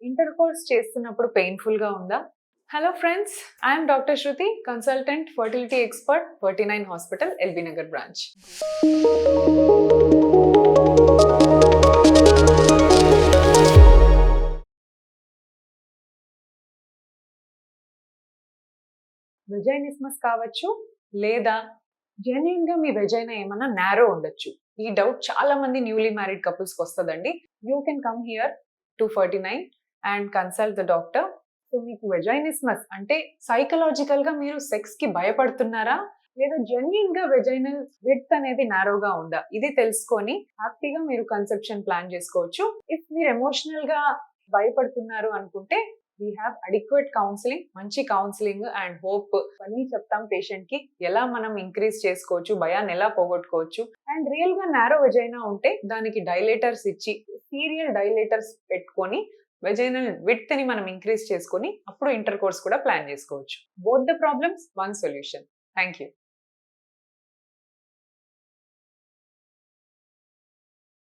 Intercourse చేస్తున్నప్పుడు painful గా ఉందా? Hello friends, I'm doctor Shruti, consultant fertility expert, 49 hospital, LB Nagar branch. Vaginismus కావచ్చు, లేదా జెన్యున్ గా మీ వెజైనా ఏమన్నా నారో ఉండొచ్చు. ఈ డౌట్ చాలా మంది న్యూలీ మ్యారీడ్ కపుల్స్ కి వస్తుందండి. You can come here to 49 and consult the doctor. So మీకు వెజైనిస్మస్ అంటే సైకలాజికల్ గా మీరు సెక్స్ కి భయపడుతున్నారా, లేదా జెన్యున్ గా వెజైనల్ విడ్త్ అనేది నారోగా ఉందా, ఇది తెలుసుకొని హ్యాపీగా మీరు కన్సెప్షన్ ప్లాన్ చేసుకోవచ్చు. ఇఫ్ మీరు ఎమోషనల్ గా భయపడుతున్నారు అనుకుంటే వీ హ్యావ్ అడిక్వేట్ కౌన్సిలింగ్, మంచి కౌన్సిలింగ్ అండ్ హోప్ అన్నీ చెప్తాం పేషెంట్ కి. ఎలా మనం ఇంక్రీజ్ చేసుకోవచ్చు, భయాన్ని ఎలా పోగొట్టుకోవచ్చు. అండ్ రియల్ గా నారో వెజైనా ఉంటే దానికి డైలేటర్స్ ఇచ్చి, సీరియల్ డైలేటర్స్ పెట్టుకొని వెజైనల్ విడ్త్ ని మనం ఇంక్రీజ్ చేసుకొని అప్పుడు ఇంటర్ కోర్స్ కూడా ప్లాన్ చేసుకోవచ్చు. Both the problems, one solution. Thank you.